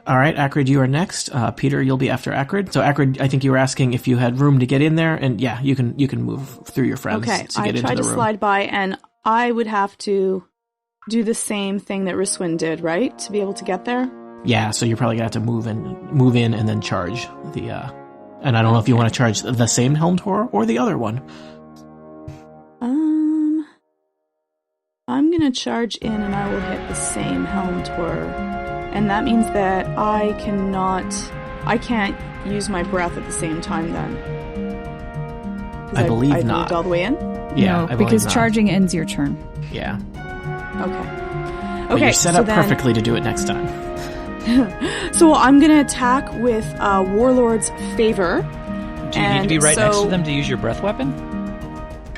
All right, Akrid, you are next. Peter, you'll be after Akrid. So Akrid, I think you were asking if you had room to get in there, and yeah, you can move through your friends to get into the room. Okay, I tried to slide by, and I would have to do the same thing that Riswin did, right, to be able to get there? Yeah, so you're probably gonna have to move in, and then charge the. And I don't know if you want to charge the same Helm Tor or the other one. I'm gonna charge in, and I will hit the same Helm Tor. And that means that I can't use my breath at the same time then. I believe I not. Moved all the way in? Yeah, no, because charging ends your turn. Yeah. Okay. But you're set up perfectly to do it next time. So I'm going to attack with Warlord's Favor. Do you need to be right next to them to use your breath weapon?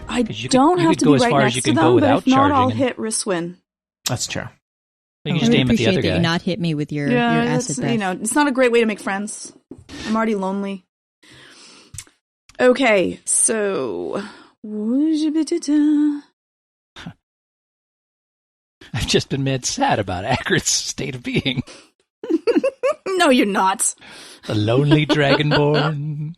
I don't have to be right next to them, but if not, I'll hit Riswin. That's true. You can just aim at the other guy. You not hit me with your acid breath. It's not a great way to make friends. I'm already lonely. Okay, so... I've just been mad sad about Akrid's state of being. No, you're not. The lonely dragonborn.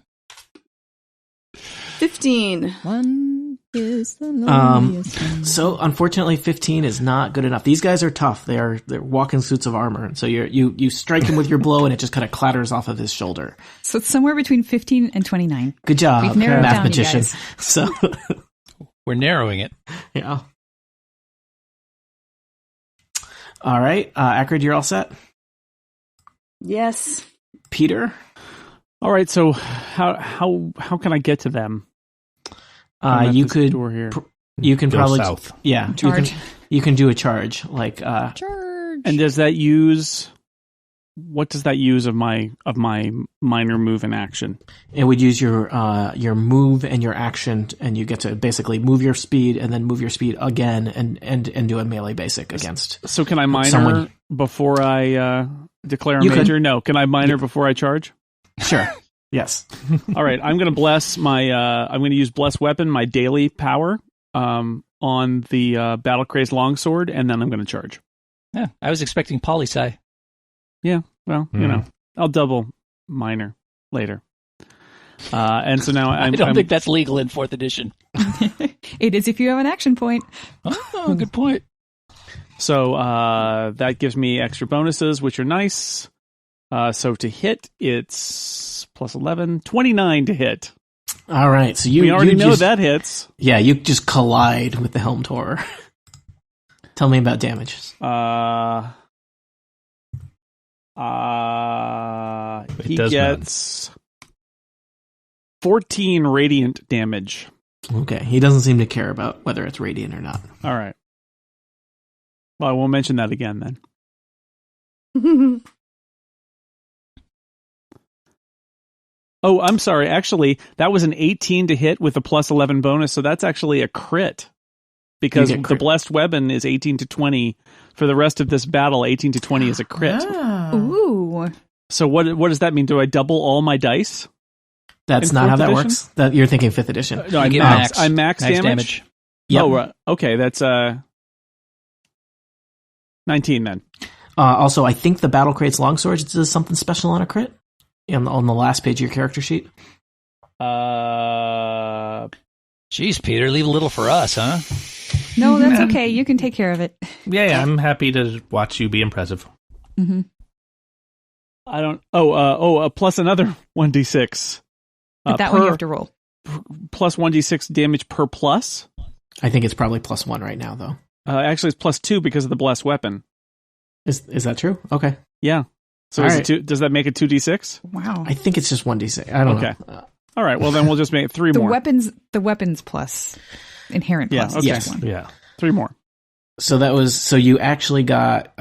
15. One is the loneliest one. So unfortunately 15 is not good enough. These guys are tough. They're walking suits of armor. And so you strike him with your blow and it just kind of clatters off of his shoulder. So it's somewhere between 15 and 29. Good job, mathematician. So we're narrowing it. Yeah. All right, Akrid, you're all set? Yes. Peter? All right, so how can I get to them? You could door here. You can go probably south. Yeah, charge. You can do a charge Charge. And does that use? What does that use of my minor move and action? It would use your move and your action, and you get to basically move your speed and then move your speed again and do a melee basic against. So can I minor before I declare a major? No, can I minor before I charge? Sure. Yes. All right. I'm going to bless my. I'm going to use bless weapon, my daily power, on the battle crazed longsword, and then I'm going to charge. Yeah, I was expecting poli-sci. Yeah. Well, you know, I'll double minor later. And so now I don't think that's legal in 4th edition. It is if you have an action point. Oh, good point. So that gives me extra bonuses, which are nice. So to hit, it's plus 11, 29 to hit. All right, so we already know that hits. Yeah, you just collide with the Helm Tor. Tell me about damage. He gets 14 radiant damage. Okay, he doesn't seem to care about whether it's radiant or not. All right. Well, I won't mention that again then. Oh, I'm sorry. Actually, that was an 18 to hit with a plus 11 bonus, so that's actually a crit. Because the blessed weapon is 18 to 20. For the rest of this battle, 18 to 20 is a crit. Oh. Ooh. So what does that mean? Do I double all my dice? That's not how that works. That you're thinking 5th edition. No, I max damage. Yep. Oh, okay. That's 19 then. Also, I think the battle crates longswords does something special on a crit on the last page of your character sheet. Jeez, Peter, leave a little for us, huh? No, that's okay. You can take care of it. Yeah, I'm happy to watch you be impressive. Mm-hmm. I don't. Plus another 1d6. But that one you have to roll. Plus 1d6 damage per plus. I think it's probably plus 1 right now, though. Actually, it's plus 2 because of the blessed weapon. Is that true? Okay. Yeah. So does that make it 2d6? Wow. I think it's just 1d6. I don't know. All right. Well, then we'll just make it 3 more. The weapons plus inherent plus. Okay. Yes. Yeah. 3 more. So you actually got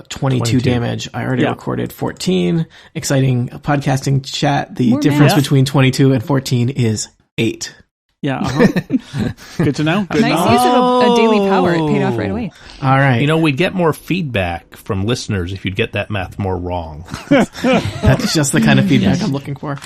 22 damage. I already recorded 14. Exciting podcasting chat. The difference between 22 and 14 is 8. Yeah. Good to know. Nice use of a daily power. It paid off right away. All right. You know, we'd get more feedback from listeners if you'd get that math more wrong. That's just the kind of feedback I'm looking for.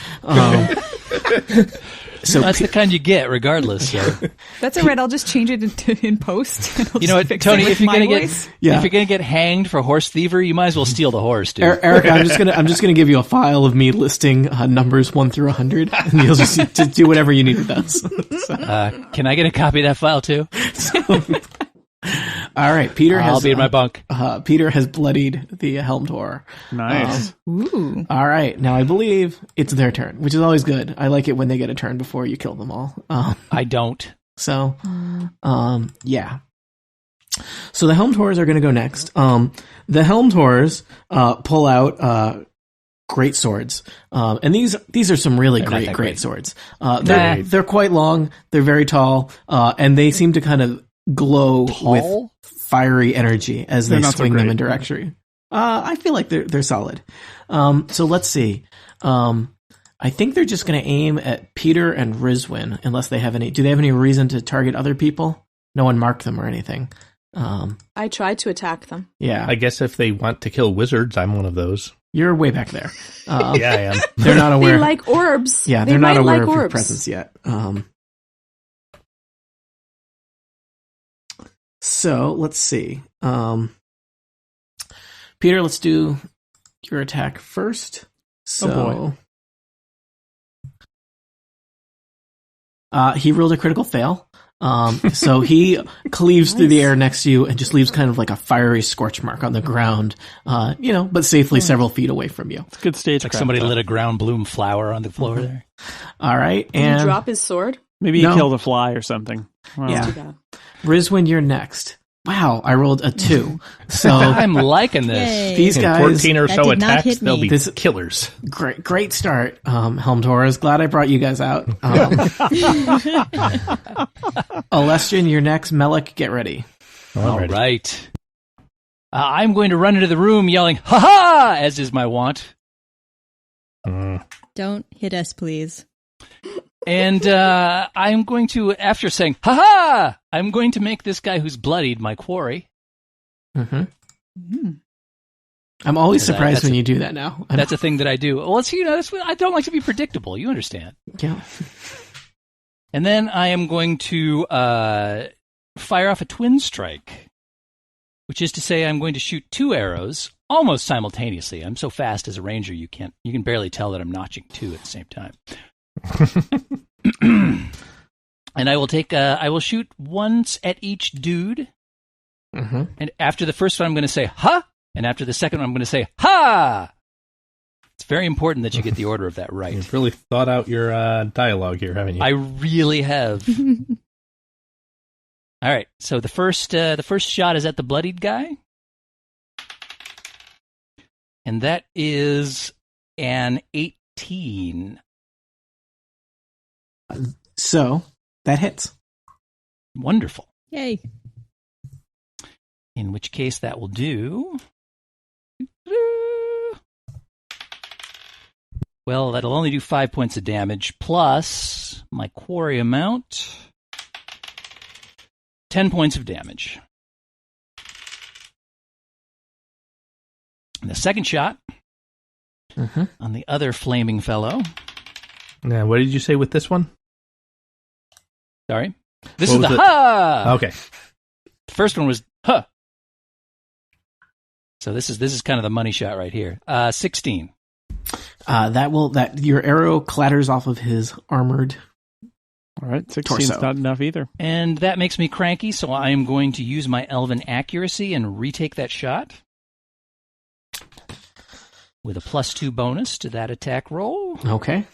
So that's the kind you get, regardless. So. That's all right. I'll just change it in post. You know what, Tony? If you're gonna get hanged for horse thievery, you might as well steal the horse, dude. Eric, I'm just gonna give you a file of me listing numbers 1 through 100, and you'll just to do whatever you need with those. So. Can I get a copy of that file too? All right, Peter. I'll be in my bunk. Peter has bloodied the Helmed Whore. Nice. Ooh. All right, now I believe it's their turn, which is always good. I like it when they get a turn before you kill them all. I don't. So, yeah. So the Helmed Whores are going to go next. The Helmed Whores pull out great swords, and these are some really great swords. They're quite long. They're very tall, and they seem to kind of glow with fiery energy as they swing them in direction. I feel like they're solid. So let's see. I think they're just going to aim at Peter and Rizwin, unless they have any. Do they have any reason to target other people? No one marked them or anything. I tried to attack them. Yeah, I guess if they want to kill wizards, I'm one of those. You're way back there. Yeah, I am. They're not aware. They like orbs. Yeah, they're not aware of your presence yet. So let's see. Peter, let's do your attack first. So, he rolled a critical fail. So he cleaves through the air next to you and just leaves kind of like a fiery scorch mark on the ground, but safely several feet away from you. It's good stage. Like somebody lit a ground bloom flower on the floor there. All right. Did he drop his sword? Maybe he killed a fly or something. Wow. Yeah. Rizwin, you're next. Wow, I rolled a 2. So I'm liking this. Yay. These guys, 14 or so attacks, they'll be this killers. Great start, Helmed Whores. Glad I brought you guys out. Alestian, you're next. Melik, get ready. All right. I'm going to run into the room yelling, "Ha ha!" as is my wont. Don't hit us, please. And I'm going to, after saying, "Ha ha!" I'm going to make this guy who's bloodied my quarry. Mm-hmm. I'm always surprised when you do that now. That's a thing that I do. Well, I don't like to be predictable. You understand. Yeah. And then I am going to fire off a twin strike, which is to say I'm going to shoot 2 arrows almost simultaneously. I'm so fast as a ranger, you can barely tell that I'm notching 2 at the same time. And I will shoot once at each dude. Mm-hmm. And after the first one, I'm going to say, "Ha!" And after the second one, I'm going to say, "Ha!" It's very important that you get the order of that right. You've really thought out your dialogue here, haven't you? I really have. All right. So the first shot is at the bloodied guy. And that is an 18. So that hits. Wonderful. Yay. In which case that will do. Well, that'll only do 5 points of damage plus my quarry amount. 10 points of damage. And the second shot on the other flaming fellow. Now, what did you say with this one? Sorry. This is the ha! Okay. The first one was ha! So this is kind of the money shot right here. 16. Your arrow clatters off of his armored. All right, 16 is not enough either. And that makes me cranky, so I am going to use my elven accuracy and retake that shot. With a +2 bonus to that attack roll. Okay.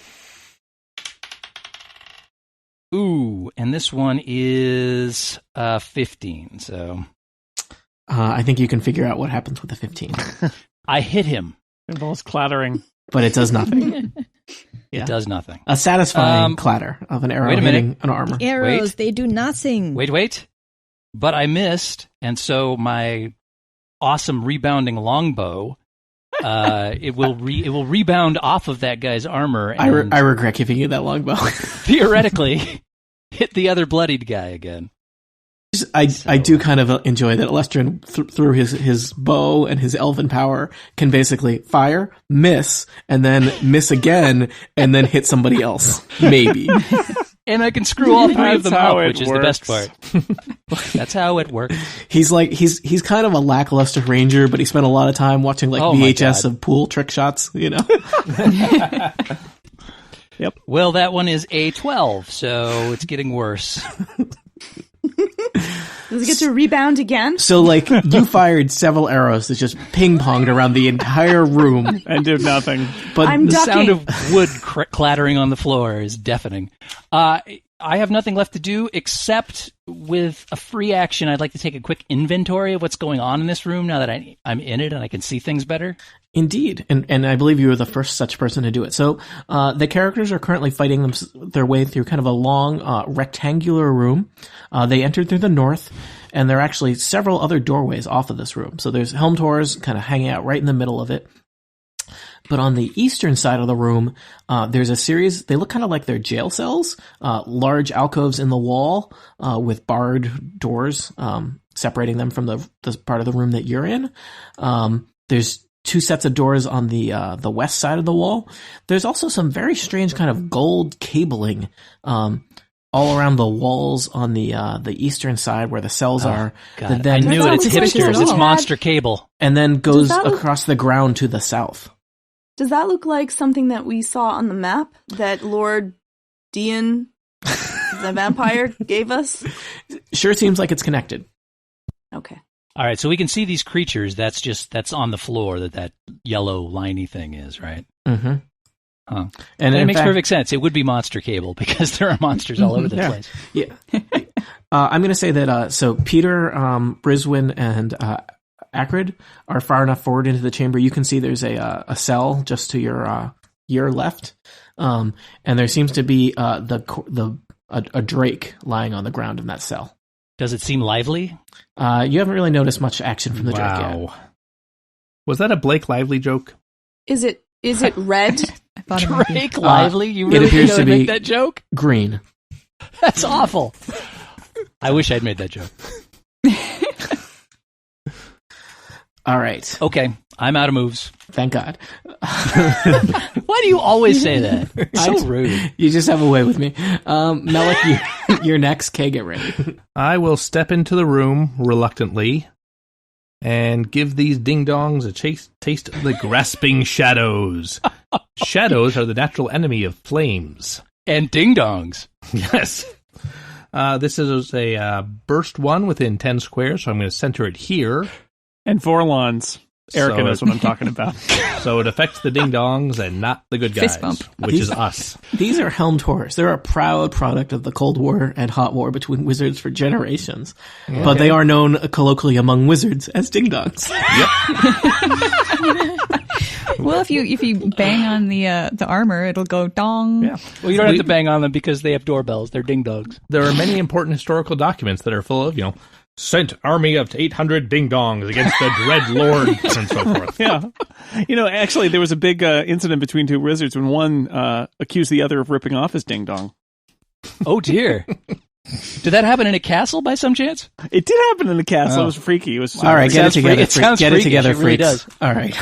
Ooh, and this one is 15, so... I think you can figure out what happens with the 15. I hit him. It was clattering. But it does nothing. Yeah. It does nothing. A satisfying clatter of an arrow hitting an armor. The arrows, they do nothing. Wait. But I missed, and so my awesome rebounding longbow, it will rebound off of that guy's armor. And I regret giving you that longbow. theoretically, hit the other bloodied guy again. I do kind of enjoy that Alestrin through his bow and his elven power can basically fire, miss, and then miss again, and then hit somebody else. Maybe. And I can screw all three of them up, which is the best part. That's That's how it works. He's kind of a lackluster ranger, but he spent a lot of time watching VHS of pool trick shots, you know? Yep. Well, that one is a 12, so it's getting worse. Does it get to rebound again? So, you fired several arrows that just ping-ponged around the entire room. and did nothing. But I'm The ducking. sound of wood clattering on the floor is deafening. I have nothing left to do except with a free action. I'd like to take a quick inventory of what's going on in this room now that I'm in it and I can see things better. Indeed, and I believe you were the first such person to do it. So the characters are currently fighting their way through kind of a long rectangular room. They entered through the north, and there are actually several other doorways off of this room. So there's helm tors kind of hanging out right in the middle of it. But on the eastern side of the room, there's a series, they look kind of like they're jail cells, large alcoves in the wall with barred doors separating them from the part of the room that you're in. There's two sets of doors on the west side of the wall. There's also some very strange kind of gold cabling all around the walls on the eastern side where the cells are. God, that then, I knew it. It's That's not hipsters. It's all. monster cable. and then goes Does that look- across the ground to the south. Does that look like something that we saw on the map that Lord Dian, the vampire, gave us? Sure seems like it's connected. Okay. All right, so we can see these creatures. That's on the floor that yellow liney thing is, right? Mm-hmm. Huh. And it in makes fact, perfect sense. It would be monster cable because there are monsters all over the Yeah. place. Yeah. I'm going to say that, so Peter, Briswin, and Acrid are far enough forward into the chamber. You can see there's a cell just to your left. And there seems to be a drake lying on the ground in that cell. Does it seem lively? You haven't really noticed much action from the drake yet. Wow. Was that a Blake Lively joke? Is it red? I thought it might be. Drake lively? You it really appears think I to would be- make that joke? Green. That's awful. I wish I'd made that joke. All right. Okay, I'm out of moves. Thank God. Why do you always say that? So rude. You just have a way with me. Melik, you're next. Kay, get ready. I will step into the room reluctantly and give these ding-dongs a taste of the grasping shadows. Shadows are the natural enemy of flames. And ding-dongs. Yes. This is a burst one within 10 squares, so I'm going to center it here. And Vorlons. Erica So knows what I'm talking about. So it affects the ding-dongs and not the good guys, Fist bump. which is us. These are helm tors. They're a proud product of the Cold War and Hot War between wizards for generations. But they are known colloquially among wizards as ding-dongs. Well, if you bang on the armor, it'll go dong. Yeah. Well, you don't have to bang on them because they have doorbells. They're ding-dongs. There are many important historical documents that are full of, sent army of 800 ding-dongs against the Dread Lord and so forth. Yeah. Actually, there was a big incident between two wizards when one accused the other of ripping off his ding-dong. Oh, dear. Did that happen in a castle by some chance? It did happen in the castle. Oh. It was freaky. It was All right, get it sounds together. freaky. It sounds Get it freakish. together, It really freaks. does. All right.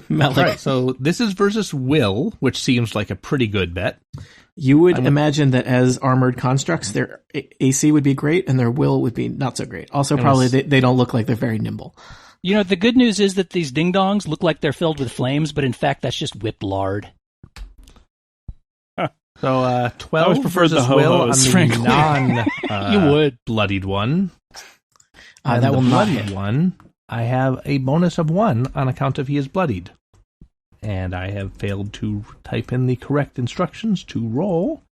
Melik, All right, so this is versus Will, which seems like a pretty good bet. you would imagine that as armored constructs, their AC would be great and their will would be not so great. Also, probably they don't look like they're very nimble. The good news is that these ding-dongs look like they're filled with flames, but in fact, that's just whipped lard. So 12 I always preferred the versus Will on ho-hos, the frankly. non You would. bloodied one. And That the will not bloodied hit. one, I have a bonus of 1 on account of he is bloodied. And I have failed to type in the correct instructions to roll,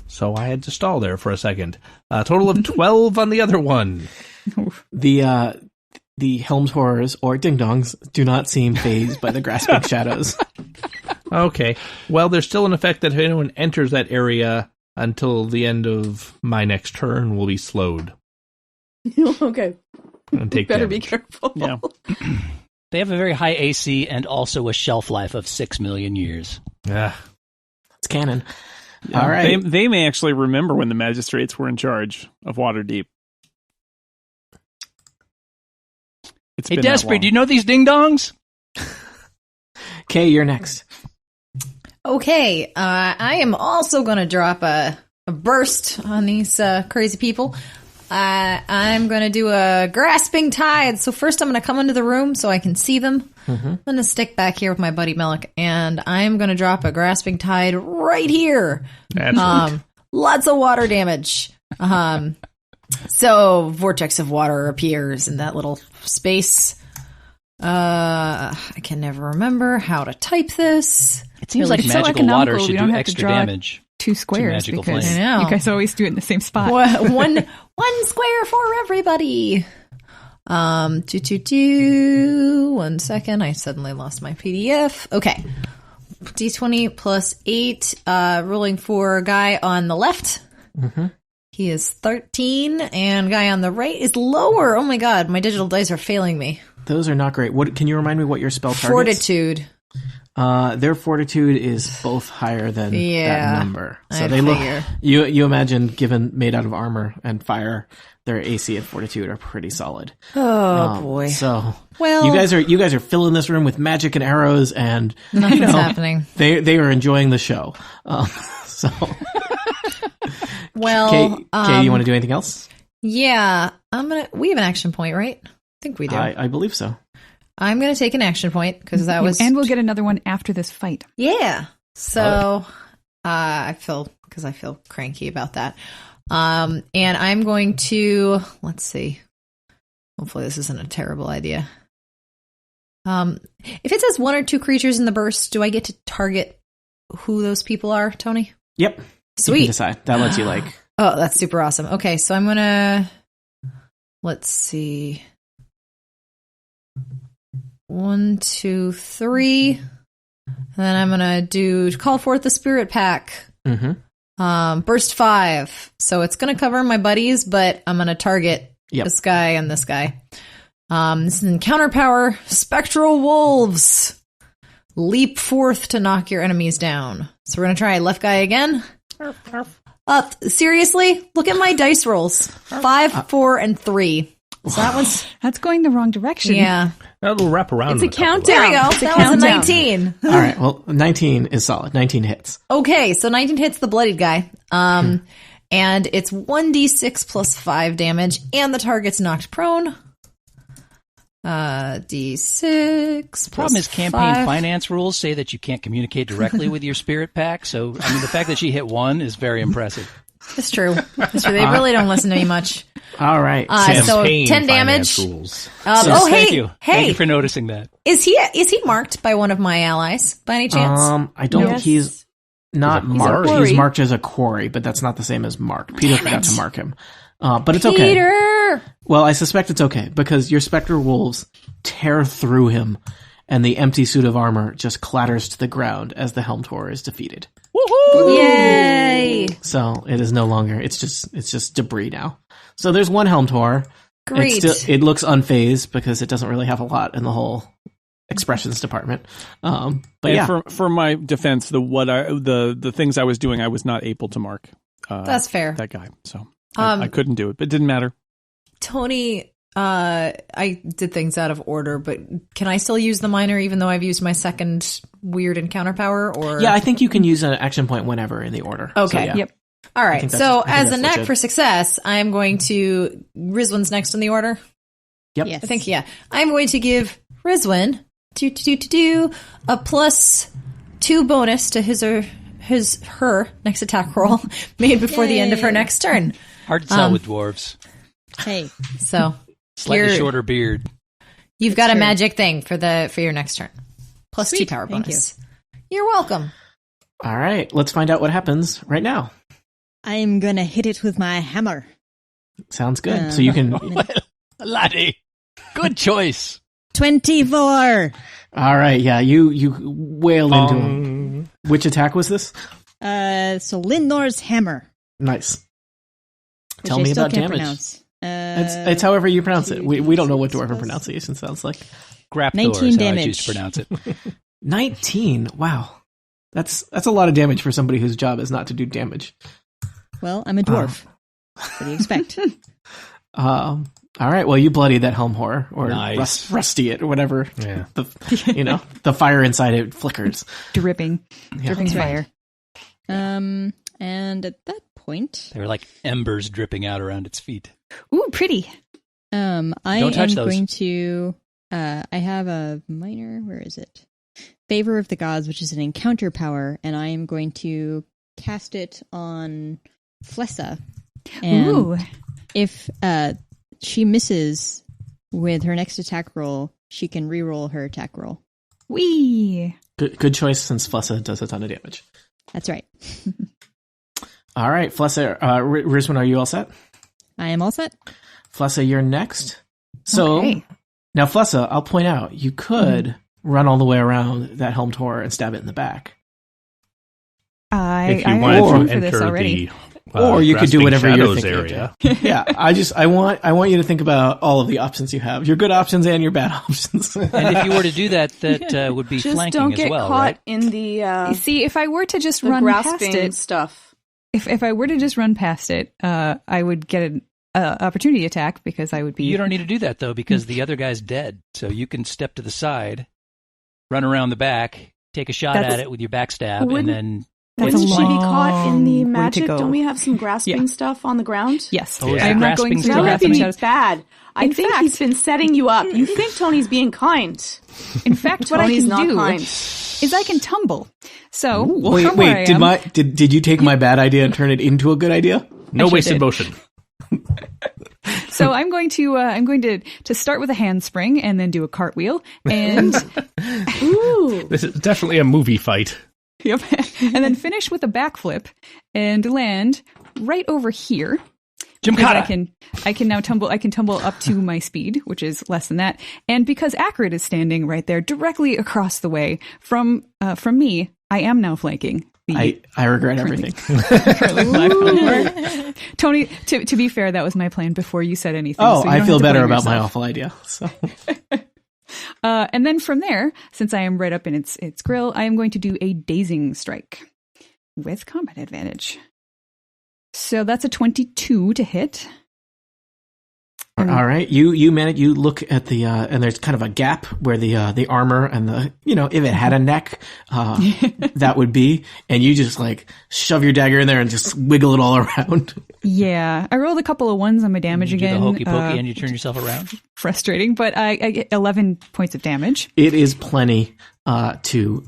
so I had to stall there for a second. A total of 12 on the other one. The helm horrors or ding-dongs do not seem phased by the grasping shadows. Okay. Well, there's still an effect that if anyone enters that area until the end of my next turn will be slowed Okay. and take Better be damage. careful. Yeah. They have a very high AC and also a shelf life of 6 million years. Yeah. It's canon. All right. They may actually remember when the magistrates were in charge of Waterdeep. Hey, Despry, do you know these ding-dongs? Kay, you're next. Okay, I am also going to drop a burst on these crazy people. I'm going to do a grasping tide. So first I'm going to come into the room so I can see them. Mm-hmm. I'm going to stick back here with my buddy Melik, and I'm going to drop a grasping tide right here. Lots of water damage. So vortex of water appears in that little space. I can never remember how to type this. It seems like magical water should do extra damage. 2 squares because I know. you guys always do it in the same spot. One square for everybody. 1 second. I suddenly lost my PDF. Okay. D20 plus 8, rolling for guy on the left. Mm-hmm. He is 13, and guy on the right is lower. Oh my god, my digital dice are failing me. Those are not great. What can you remind me what your spell targets? Fortitude. Their fortitude is both higher than that number. So they figure. look. You imagine, given made out of armor and fire, their AC and fortitude are pretty solid. Oh boy! So well, you guys are filling this room with magic and arrows, and nothing's happening. They are enjoying the show. So well, Kay, you want to do anything else? Yeah, we have an action point, right? I think we do. I believe so. I'm going to take an action point because that was... And we'll get another one after this fight. Yeah. So I feel cranky about that. And I'm going to... Let's see. Hopefully this isn't a terrible idea. If it says 1 or 2 creatures in the burst, do I get to target who those people are, Tony? Yep. Sweet. You can decide. That lets you Oh, that's super awesome. Okay, so I'm going to... Let's see... 1, 2, 3. And then I'm gonna call forth the spirit pack. Mm-hmm. Burst 5. So it's gonna cover my buddies, but I'm gonna target this guy and this guy. This is encounter power. Spectral wolves leap forth to knock your enemies down. So we're gonna try left guy again. Seriously, look at my dice rolls. 5, 4, and 3. So that's going the wrong direction. Yeah. That'll wrap around. It's a countdown. There we go. That was a 19. All right. Well, 19 is solid. 19 hits. Okay, so 19 hits the bloodied guy. And it's 1d6 plus 5 damage, and the target's knocked prone. D6 plus problem is campaign 5. finance rules say that you can't communicate directly with your spirit pack. So, the fact that she hit 1 is very impressive. It's true. They really don't listen to me much. All right. So 10 damage. Thank you. Thank you for noticing that. Is he marked by one of my allies by any chance? I don't. He's not marked. He's marked as a quarry, but that's not the same as marked. Peter forgot to mark him. But it's okay. Peter! Well, I suspect it's okay because your specter wolves tear through him, and the empty suit of armor just clatters to the ground as the Helmtor is defeated. Woohoo! Yay! So it is no longer. It's just debris now. So there's one Helmtor. Great. It looks unfazed because it doesn't really have a lot in the whole expressions department. But for my defense, the things I was doing, I was not able to mark. That's fair. That guy. So I couldn't do it, but it didn't matter. Tony, I did things out of order, but can I still use the minor even though I've used my second weird encounter power? Or yeah, I think you can use an action point whenever in the order. Okay. So, yeah. Yep. All right. So as a knack for success, I'm going to Rizwin's next in the order. Yep. Yes. I think I'm going to give Rizwin a +2 bonus to her next attack roll made before the end of her next turn. Hard to tell with dwarves. Hey, so slightly shorter beard. You've got a magic thing for your next turn. +2 Sweet. power Thank bonus. You're welcome. All right, let's find out what happens right now. I'm gonna hit it with my hammer. Sounds good. So you can, laddie. Good choice. 24. All right, yeah, you wail into him. Which attack was this? So Lindnor's hammer. Nice. Which Tell I me still about can't damage. Pronounce. It's however you pronounce it. We don't know what dwarven pronunciation sounds like. Grapthor 19 is how I damage. choose to pronounce it. 19. Wow, that's a lot of damage for somebody whose job is not to do damage. Well, I'm a dwarf. What do you expect? All right. Well, you bloody that helm whore, or Nice. rusty it, or whatever. Yeah. The fire inside it flickers. Dripping That's fire. And at that point, They were like embers dripping out around its feet. Ooh, pretty. I Don't touch am those. going to. I have a minor. Where is it? Favor of the Gods, which is an encounter power, and I am going to cast it on Flessa. And Ooh. if she misses with her next attack roll, she can re-roll her attack roll. Wee. Good choice, since Flessa does a ton of damage. That's right. All right, Flessa. Rizwan, are you all set? I am all set. Flessa, you're next. So Okay. now, Flessa, I'll point out you could run all the way around that helm tor and stab it in the back. If you I wanted rolled to for this enter already. the Or you could do grasping whatever you're shadows thinking. area. Yeah, I want you to think about all of the options you have, your good options and your bad options. And if you were to do that, that would be Just flanking don't as get well, caught right? in the See, if I were to just run past grasping it, stuff. if I were to just run past it, I would get an opportunity attack because I would be. You don't need to do that, though, because the other guy's dead. So you can step to the side, run around the back, take a shot That's- at it with your backstab, Wouldn't- and then... That's Wouldn't a she be caught in the long way to magic? go. Don't we have some grasping Yeah. stuff on the ground? Yes, Oh, is I'm it not grasping going through still? the That would grasping be shadows. bad. I In think fact- he's been setting you up. You think Tony's being kind. In fact, what I Tony's can not do kind. is I can tumble. So wait, from where I am, did you take my bad idea and turn it into a good idea? No sure wasted did. motion. So I'm going to start with a handspring and then do a cartwheel and Ooh. This is definitely a movie fight. yep, and then finish with a backflip and land right over here. Because Gymkhana! I can now tumble. I can tumble up to my speed, which is less than that. And because Acrid is standing right there, directly across the way from me, I am now flanking. I regret everything. Tony, to be fair, that was my plan before you said anything. Oh, so you I don't feel have to better blame about my yourself. awful idea. So And then from there, since I am right up in its grill, I am going to do a dazing strike with combat advantage. So that's a 22 to hit. all right, you manage. You look at the and there's kind of a gap where the armor and the if it had a neck, that would be, and you just like shove your dagger in there and just wiggle it all around. Yeah, I rolled a couple of ones on my damage You do again. the hokey pokey and you turn yourself around. Frustrating, but I get 11 points of damage. It is plenty to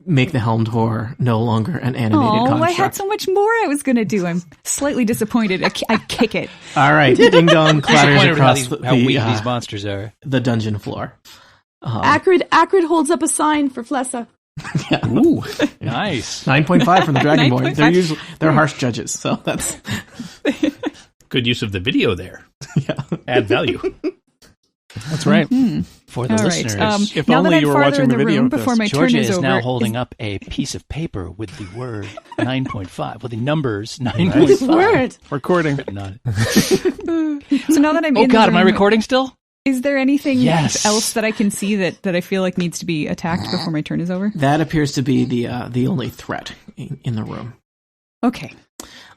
make the helmed whore no longer an animated Oh, construct. I had so much more I was going to do. I'm slightly disappointed. I kick it. All right, ding dong clatters Disappointed with across how weak these monsters are. the dungeon floor. Acrid holds up a sign for Flessa. Ooh. Nice. 9.5 from the Dragonborn. 9.5. They're harsh judges, so that's Good use of the video there. yeah. Add value. That's right. For the All listeners, right. If Now only that I'm you were farther watching in the the video room of this. before my Georgia turn is is over, now holding up a piece of paper with the word 9.5. Well, the numbers 9.5. Word. Recording. Written on it. So now that I'm Oh in God, the am I room, recording still? is there anything Yes. else that I can see that I feel like needs to be attacked before my turn is over? That appears to be the only threat in the room. Okay.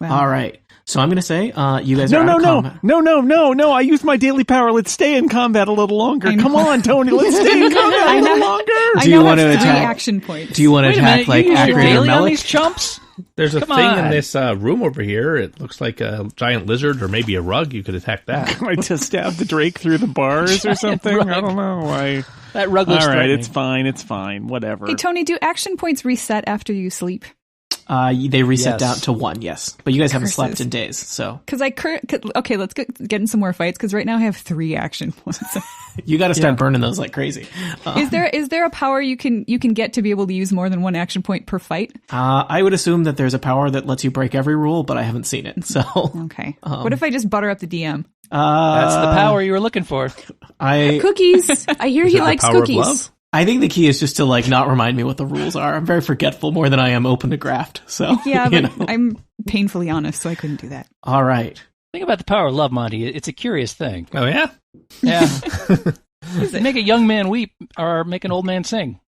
Well, All right. So I'm going to say you guys No, are no, out of no, combat. no! I used my daily power. Let's stay in combat a little longer. I know. Come on, Tony. Let's stay in combat a little longer. I Do you now want have to 3 attack? action points. Do you want to Wait a attack minute, like you use your Acrid or daily on Melik? these chumps? There's a Come thing on. in this room over here. It looks like a giant lizard or maybe a rug. You could attack that. I just stabbed the Drake through the bars or something. rug. I don't know why. That rug looks All right, threatening. it's fine. It's fine. Whatever. Hey, Tony, do action points reset after you sleep? They reset Yes. down to 1, yes. But you guys haven't Curses. slept in days, so Because okay, let's get in some more fights. Because right now I have 3 action points. you got to start burning those like crazy. Is there a power you can get to be able to use more than 1 action point per fight? I would assume that there's a power that lets you break every rule, but I haven't seen it. So Okay. What if I just butter up the DM? That's the power you were looking for. Cookies. I hear he the likes power of cookies. love? I think the key is just to like not remind me what the rules are. I'm very forgetful more than I am open to graft. So Yeah, you but know. I'm painfully honest, so I couldn't do that. All right. Think about the power of love, Monty. It's a curious thing. Oh, yeah? Yeah. Make a young man weep or make an old man sing.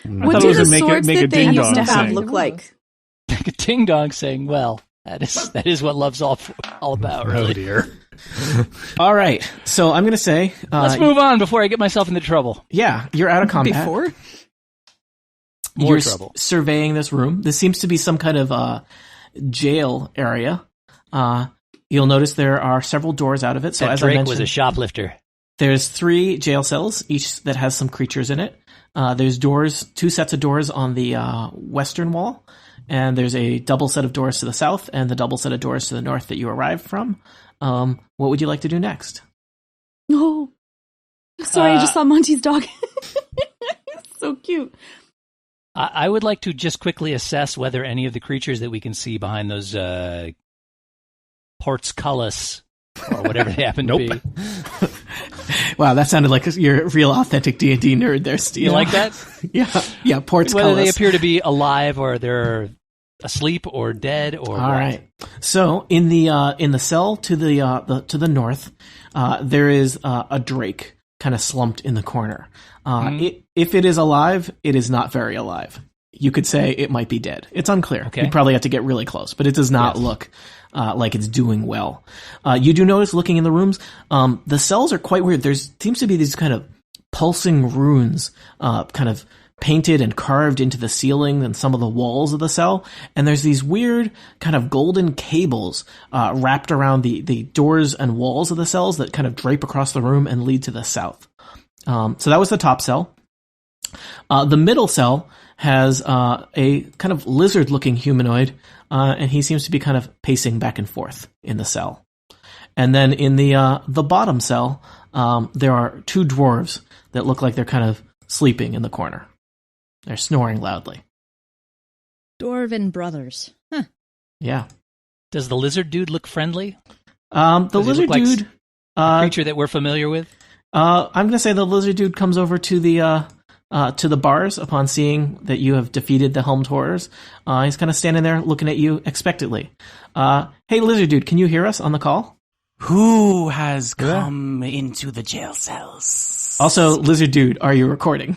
What thought it do was the a make a- swords make a that they ding used to dong have thing. look like? Make a ding dong sing. Well, That is what love's all about, really. Oh, dear. All right. So I'm going to say... let's move on before I get myself into trouble. Yeah, you're out of combat. Before? You're trouble. Surveying this room. This seems to be some kind of jail area. You'll notice there are several doors out of it. So that as Drake I mentioned, was a shoplifter. There's 3 jail cells, each that has some creatures in it. There's doors, 2 sets of doors on the western wall, and there's a double set of doors to the south and the double set of doors to the north that you arrived from. What would you like to do next? Oh, sorry, I just saw Monty's dog. So cute. I would like to just quickly assess whether any of the creatures that we can see behind those portcullis or whatever they happen to be. Wow, that sounded like you're a real authentic D&D nerd there, Steve. You like that? Yeah, portcullis. Whether they appear to be alive or they're asleep or dead or All right. So in the cell to the north, there is a drake kind of slumped in the corner. If it is alive, it is not very alive. You could say it might be dead. It's unclear. Okay. You'd probably have to get really close, but it does not look like it's doing well. You do notice, looking in the rooms, the cells are quite weird. There seems to be these kind of pulsing runes, kind of painted and carved into the ceiling and some of the walls of the cell. And there's these weird kind of golden cables wrapped around the doors and walls of the cells that kind of drape across the room and lead to the south. So that was the top cell. The middle cell has a kind of lizard-looking humanoid, and he seems to be kind of pacing back and forth in the cell. And then in the bottom cell, there are 2 dwarves that look like they're kind of sleeping in the corner. They're snoring loudly. Dwarven brothers. Huh. Yeah. Does the lizard dude look friendly? The Does lizard he look like dude... a creature that we're familiar with? I'm going to say the lizard dude comes over to the bars upon seeing that you have defeated the helmed horrors. He's kind of standing there looking at you expectantly. Hey, lizard dude, can you hear us on the call? Who has come into the jail cells? Also, lizard dude, are you recording?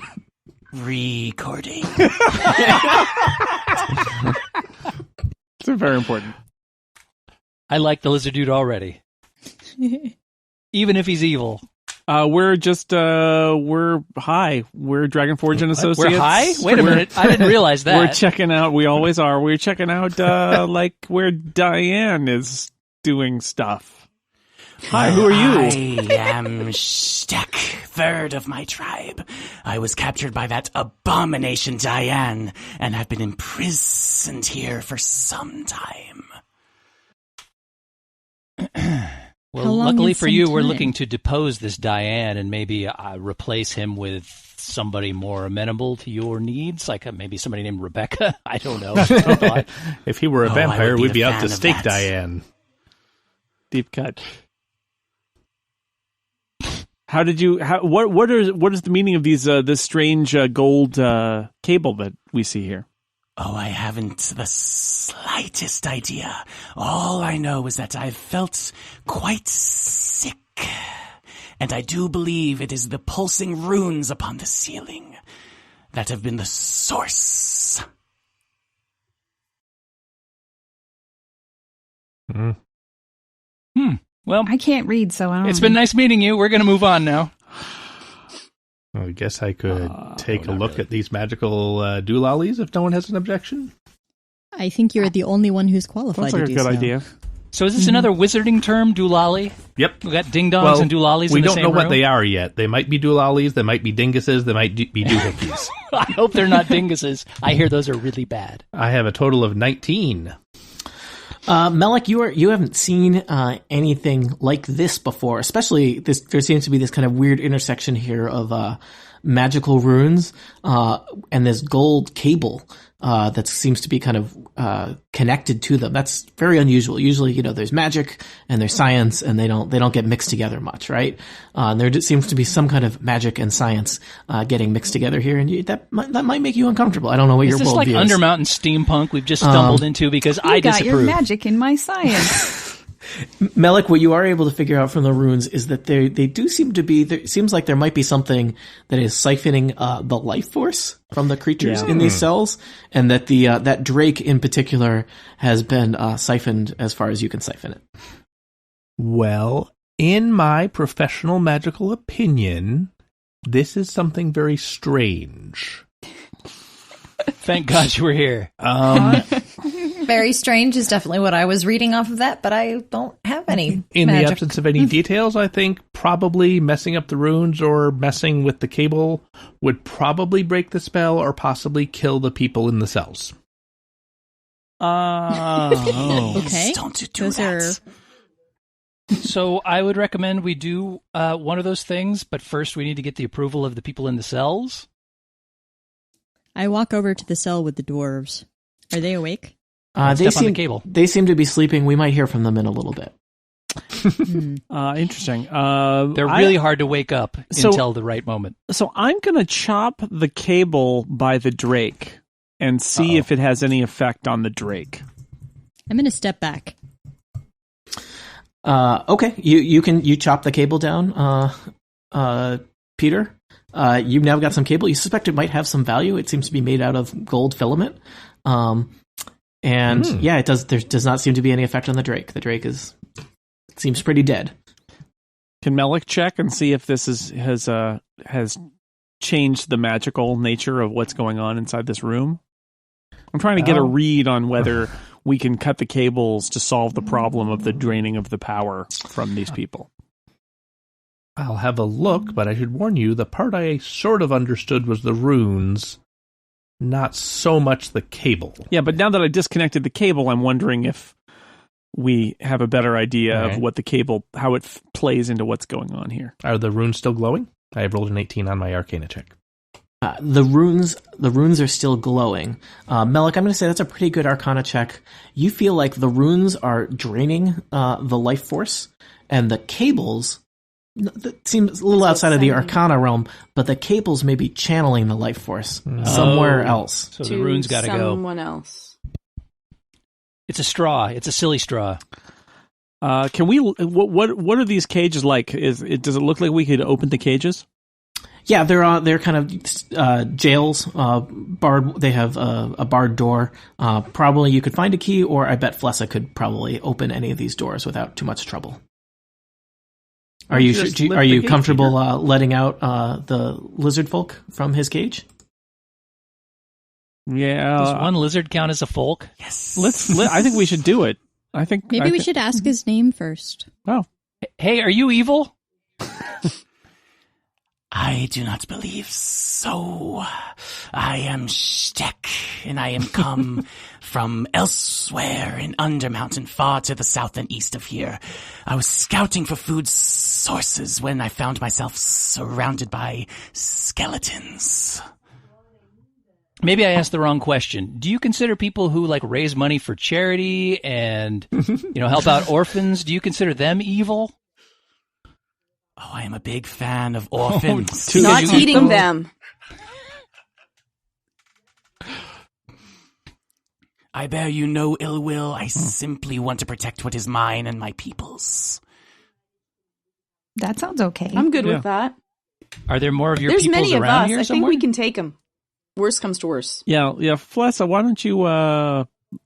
Recording. It's very important. I like the lizard dude already. Even if he's evil. We're high. We're Dragonforge and Associates. We're high? Wait a minute. I didn't realize that. We're checking out. We always are. We're checking out, like where Diane is doing stuff. Hi, who are you? I am Shtek, 3rd of my tribe. I was captured by that abomination Diane, and have been imprisoned here for some time. Well, luckily for you, we're looking to depose this Diane and maybe replace him with somebody more amenable to your needs, like maybe somebody named Rebecca. I don't know. If he were a vampire, we'd be out to stake Diane. Deep cut. How did you? What is the meaning of these this strange gold cable that we see here? Oh, I haven't the slightest idea. All I know is that I've felt quite sick. And I do believe it is the pulsing runes upon the ceiling that have been the source. Well, I can't read, so I don't know. It's been nice meeting you. We're going to move on now. Well, I guess I could take a look at these magical Doolallys if no one has an objection. I think you're the only one who's qualified Sounds like to a do good so. idea. So is this another wizarding term, Doolally? Yep. We got ding-dongs and Doolallys in the same room? We don't know what they are yet. They might be Doolallys, they might be dinguses, they might be doohickeys. I hope they're not dinguses. I hear those are really bad. I have a total of 19. Melek, you haven't seen anything like this before. Especially there seems to be this kind of weird intersection here of magical runes and this gold cable that seems to be kind of connected to them. That's very unusual. Usually, there's magic and there's science, and they don't get mixed together much, right? And there seems to be some kind of magic and science getting mixed together here, and that might make you uncomfortable. I don't know what your worldview is. Is this like Undermountain steampunk we've just stumbled into because I disapprove? You got your magic in my science. Melik, what you are able to figure out from the runes is that they do seem to be. It seems like there might be something that is siphoning the life force from the creatures in these cells, and that that Drake in particular has been siphoned as far as you can siphon it. Well, in my professional magical opinion, this is something very strange. Thank God you were here. Very strange is definitely what I was reading off of that, but I don't have any In magic. the absence of any details, I think probably messing up the runes or messing with the cable would probably break the spell or possibly kill the people in the cells. Okay. Don't do that. So I would recommend we do one of those things, but first we need to get the approval of the people in the cells. I walk over to the cell with the dwarves. Are they awake? Step on the cable. They seem to be sleeping. We might hear from them in a little bit. Interesting. They're really hard to wake up until the right moment. So I'm going to chop the cable by the Drake and see if it has any effect on the Drake. I'm going to step back. Okay, you chop the cable down, Peter. You've now got some cable. You suspect it might have some value. It seems to be made out of gold filament. It does. There does not seem to be any effect on the Drake. The Drake seems pretty dead. Can Melik check and see if this has changed the magical nature of what's going on inside this room? I'm trying to get a read on whether we can cut the cables to solve the problem of the draining of the power from these people. I'll have a look, but I should warn you, the part I sort of understood was the runes, not so much the cable. Yeah, but now that I disconnected the cable, I'm wondering if we have a better idea of what the cable, how it plays into what's going on here. Are the runes still glowing? I have rolled an 18 on my Arcana check. The runes are still glowing. Melik, I'm going to say that's a pretty good Arcana check. You feel like the runes are draining the life force, and the cables, that seems a little outside of the Arcana realm, but the cables may be channeling the life force somewhere else. So the runes got to go. Someone else. It's a straw. It's a silly straw. Can we? What are these cages like? Does it look like we could open the cages? Yeah, they're kind of jails. Barred. They have a barred door. Probably you could find a key, or I bet Flessa could probably open any of these doors without too much trouble. Are you comfortable letting out the lizard folk from his cage? Yeah. Does one lizard count as a folk? Yes. I think we should do it. Maybe we should ask his name first. Oh. Hey, are you evil? I do not believe so. I am Shtek, and I am come from elsewhere in Undermountain, far to the south and east of here. I was scouting for food sources when I found myself surrounded by skeletons. Maybe I asked the wrong question. Do you consider people who raise money for charity and help out orphans? Do you consider them evil? Oh, I am a big fan of orphans. Not eating them. I bear you no ill will. I simply want to protect what is mine and my people's. That sounds okay. I'm good with that. Are there more of your There's peoples many of around us. here I somewhere? think we can take them. Worst comes to worst. Yeah. Flessa, why don't you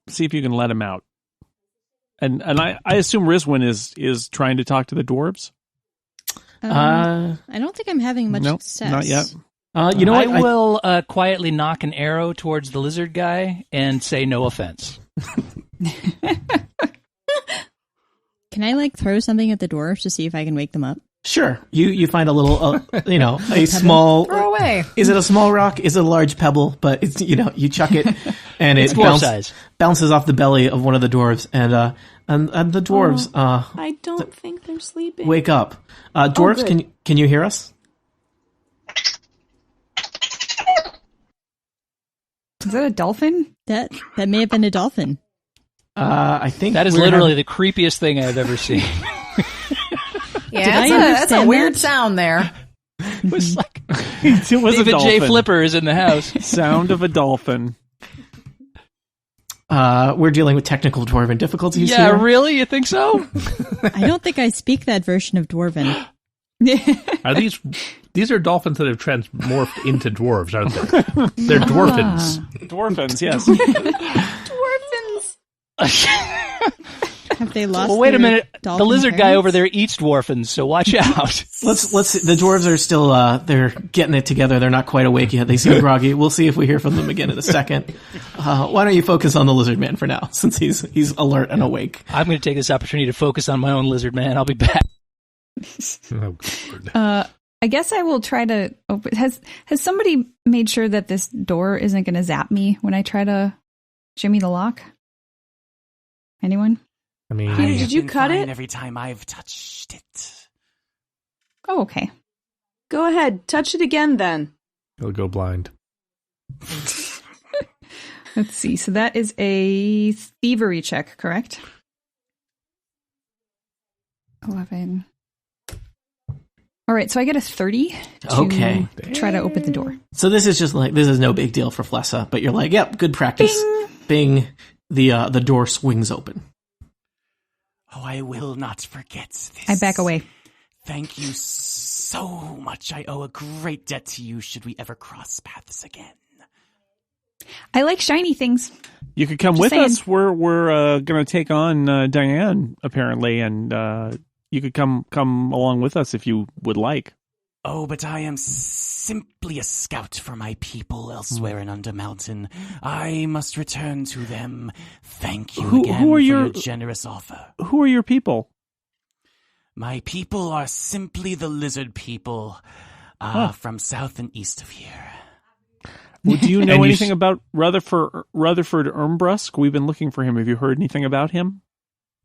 see if you can let him out? And I assume Rizwin is trying to talk to the dwarves. I don't think I'm having much success. Not yet. You know what? I will quietly knock an arrow towards the lizard guy and say no offense. Can I throw something at the dwarves to see if I can wake them up? Sure. You find a little, a small. Throw away. Is it a small rock? Is it a large pebble? But it's you chuck it, and it bounces off the belly of one of the dwarves, and the dwarves. I don't think they're sleeping. Wake up, dwarves. Can you hear us? Is that a dolphin? That may have been a dolphin. I think that is literally the creepiest thing I've ever seen. Yeah, that's a weird sound there. It was like it was David a dolphin. J. Flipper is in the house. Sound of a dolphin. we're dealing with technical dwarven difficulties Yeah, here. really? You think so? I don't think I speak that version of Dwarven. Are these are dolphins that have transmorphed into dwarves, aren't they? They're dwarfins. Dwarfins, yes. Dwarfins. Have they lost? Well, wait a their minute. The dolphin lizard guy parents? over there eats dwarfins, so watch out. Let's the dwarves are still they're getting it together. They're not quite awake yet. They seem groggy. We'll see if we hear from them again in a second. Why don't you focus on the lizard man for now, since he's alert and awake. I'm going to take this opportunity to focus on my own lizard man. I'll be back. Oh, God. I guess I will try to open. Has somebody made sure that this door isn't going to zap me when I try to jimmy the lock? Anyone? I mean, Peter, did you cut it? Every time I've touched it. Oh, okay. Go ahead, touch it again then. he'll go blind. Let's see. So that is a thievery check, correct? 11. All right, so I get a 30 to Okay. try to open the door. So this is just like, this is no big deal for Flessa, but you're like, yep, good practice. Bing. The door swings open. Oh, I will not forget this. I back away. Thank you so much. I owe a great debt to you should we ever cross paths again. I like shiny things. You could come Just with saying. us. We're going to take on Diane, apparently, and you could come along with us if you would like. Oh, but I am simply a scout for my people elsewhere in Undermountain. I must return to them. Thank you again who are for your- your generous offer. Who are your people? My people are simply the lizard people from south and east of here. Well, do you know And you anything about Rutherford Ermbrusk? We've been looking for him. Have you heard anything about him?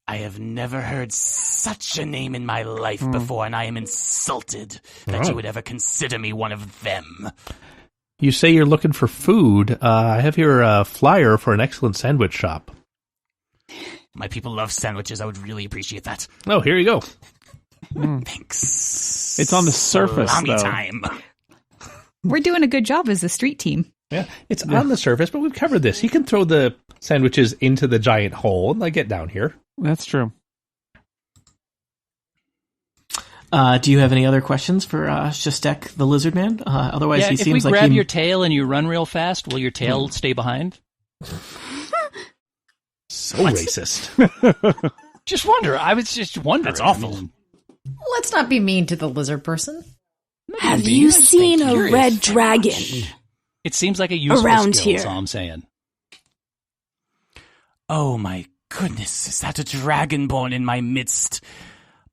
I have never heard such a name in my life before, and I am insulted that you would ever consider me one of them. You say you're looking for food. I have here a flyer for an excellent sandwich shop. My people love sandwiches. I would really appreciate that. Oh, here you go. Thanks. It's on the surface, Salami though. time. We're doing a good job as a street team. Yeah, it's on the surface, but we've covered this. You can throw the sandwiches into the giant hole and get down here. That's true. Do you have any other questions for Shostek the lizard man? Otherwise, Yeah, he if seems we like grab he... your tail and you run real fast, will your tail stay behind? So racist. Just wonder. I was just wondering. That's awful. I mean, Let's not be mean to the lizard person. Have you seen a red dragon? it seems like a useful Around skill, here. is all I'm saying. Oh my goodness, is that a dragonborn in my midst?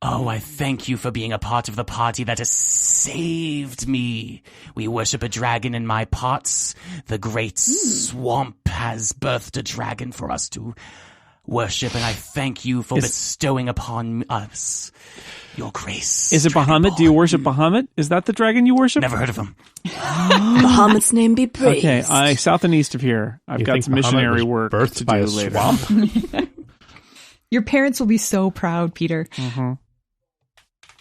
Oh, I thank you for being a part of the party that has saved me. We worship a dragon in my pots. The great swamp has birthed a dragon for us to worship, and I thank you for bestowing upon us your grace. Is it Bahamut? Do you worship Bahamut? Is that the dragon you worship? Never heard of him. Bahamut's name be praised. Okay, south and east of here. I've You got think some Bahamut missionary was work birthed to by do a later. swamp? Your parents will be so proud, Peter. Mm-hmm.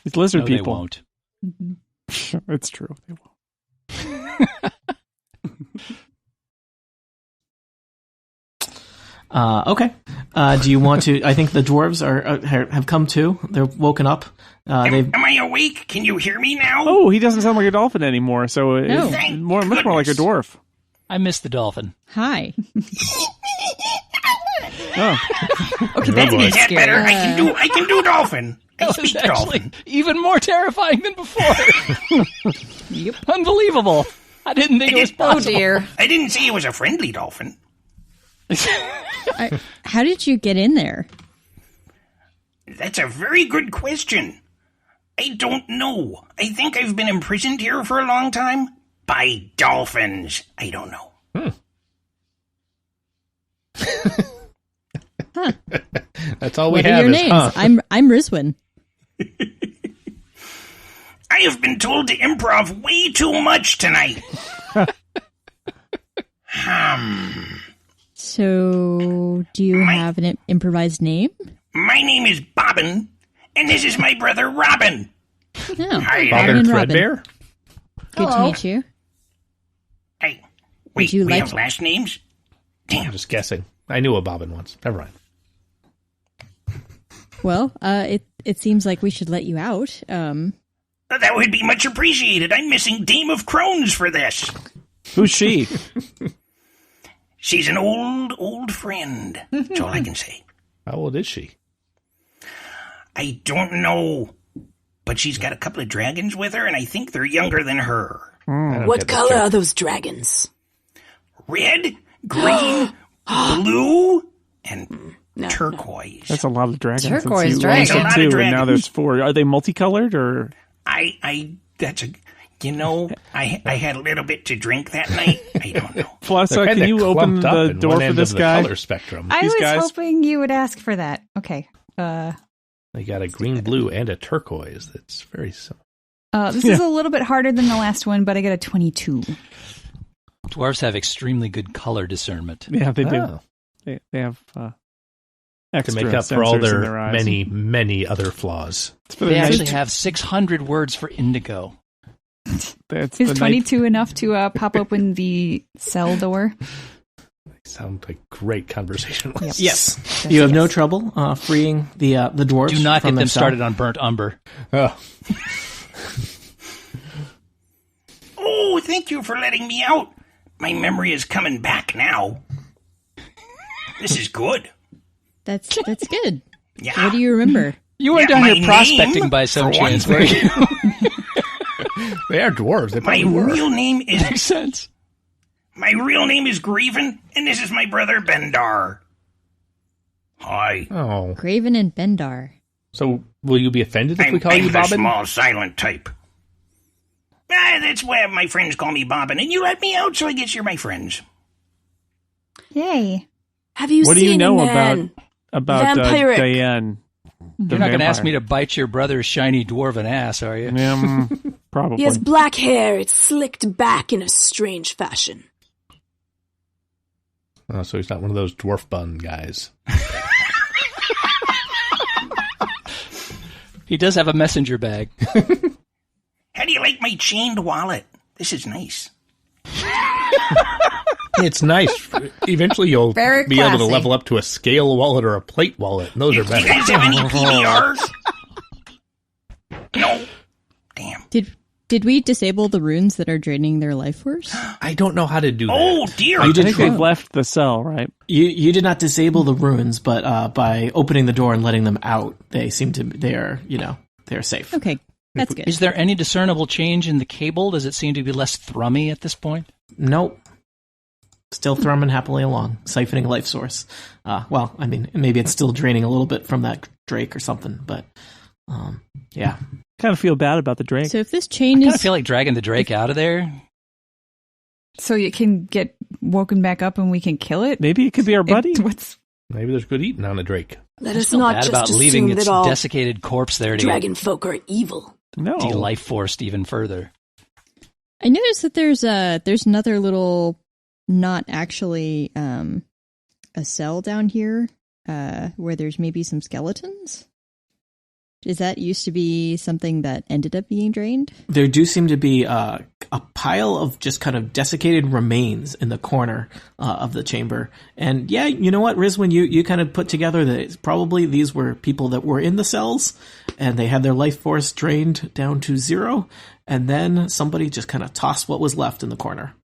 It's lizard No, they people. won't. It's true. They won't. Okay. Do you want to... I think the dwarves have come to. They're woken up. They've... Am I awake? Can you hear me now? Oh, he doesn't sound like a dolphin anymore, so No. it's Thank much more like a dwarf. I miss the dolphin. Hi. Oh, Okay, that's boy. even Is that better? scary. I can do dolphin. I That speak was actually dolphin. even more terrifying than before. Yep. Unbelievable. I didn't think it was Oh possible. dear. I didn't say it was a friendly dolphin. How did you get in there? That's a very good question. I don't know. I think I've been imprisoned here for a long time. By dolphins. I don't know. That's all we What are have your is, names? huh? I'm Rizwin. I have been told to improv way too much tonight. So, do you have an improvised name? My name is Bobbin, and this is my brother Robin. No. Hi, Robin and Robin. Threadbare? Good to meet you. Hey, wait, you we like have to- last names? I'm Damn, just guessing. I knew a bobbin once. Never mind. Well, it seems like we should let you out. That would be much appreciated. I'm missing Dame of Crones for this. Who's she? She's an old friend. That's all I can say. How old is she? I don't know. But she's got a couple of dragons with her, and I think they're younger than her. What color are those dragons? Red, green, blue, and turquoise. That's a lot of dragons. Turquoise dragons. That's a lot of And dragons. now there's 4. Are they multicolored or? I had a little bit to drink that night. I don't know. Flossa, can you open the door for this guy? Color spectrum. I was guys? hoping you would ask for that. Okay. They got a green, blue, and a turquoise. That's very similar. This is a little bit harder than the last one, but I got a 22. Dwarves have extremely good color discernment. Yeah, they do. Oh. They have To extra make up for all sensors in their eyes. many, many other flaws. They actually have 600 words for indigo. That's Is the 22 enough to pop open the cell door? They sound like great conversationalists. Yes. You have no trouble freeing the dwarves. Do not from get them cell. started on burnt umber. Oh. Oh, thank you for letting me out. My memory is coming back now. This is good. That's good. Yeah. What do you remember? You weren't Yeah, down my here prospecting name, by some for one chance, were you? They are dwarves. They My probably were. real name is Makes sense. My real name is Grieven, and this is my brother Bendar. Hi. Oh. Graven and Bendar. So, will you be offended if we call I'm you the Bobbin? small, silent type. That's why my friends call me Bobbin, and you let me out, so I guess you're my friends. Yay. Have you What do seen you know a man? about Vampiric. Diane? You're not going to ask me to bite your brother's shiny dwarven ass, are you? Yeah, probably. He has black hair. It's slicked back in a strange fashion. Oh, so he's not one of those dwarf bun guys. He does have a messenger bag. How do you like my chained wallet? This is nice. It's nice. Eventually, you'll Very be able to classy. level up to a scale wallet or a plate wallet, and those are Do better. you guys have any PBRs? No. Damn. Did we disable the runes that are draining their life force? I don't know how to do that. Oh, dear. I think they've left the cell, right? You did not disable the runes, but by opening the door and letting them out, they seem to they are safe. Okay, that's good. Is there any discernible change in the cable? Does it seem to be less thrummy at this point? Nope. Still thrumming happily along, siphoning life source. Well, I mean, maybe it's still draining a little bit from that Drake or something, but yeah. Kind of feel bad about the Drake. So if this chain I is... feel like dragging the Drake out of there. So you can get woken back up and we can kill it? Maybe it could be our buddy. Maybe there's good eating on a Drake. Let us feel not bad just about leaving assume its that all desiccated corpse there to dragon folk are evil. No. get life forced even further. I noticed that there's another little, not actually a cell down here where there's maybe some skeletons. Is that used to be something that ended up being drained? There do seem to be a pile of just kind of desiccated remains in the corner of the chamber. And yeah, you know what, Rizwin, you kind of put together that it's probably these were people that were in the cells and they had their life force drained down to 0. And then somebody just kind of tossed what was left in the corner.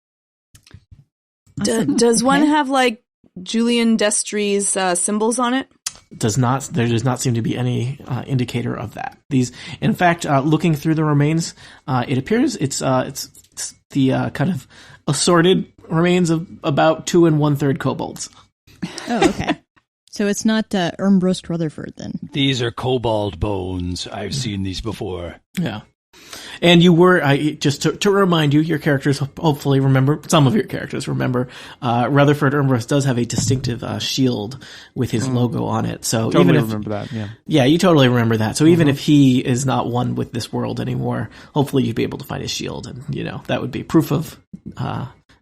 Awesome. Does one Okay. have like Julian Destry's symbols on it? There does not seem to be any indicator of that. These, in fact, looking through the remains, it appears it's the kind of assorted remains of about 2 1/3 kobolds. Oh, okay. So it's not Ermbrost Rutherford then. These are kobold bones. I've seen these before. Yeah. And you were, just to remind you, your characters hopefully remember, some of your characters remember, Rutherford Ermbrost does have a distinctive shield with his logo on it. So Totally even if, remember that, yeah. Yeah, you totally remember that. So even if he is not one with this world anymore, hopefully you'd be able to find his shield, and that would be proof of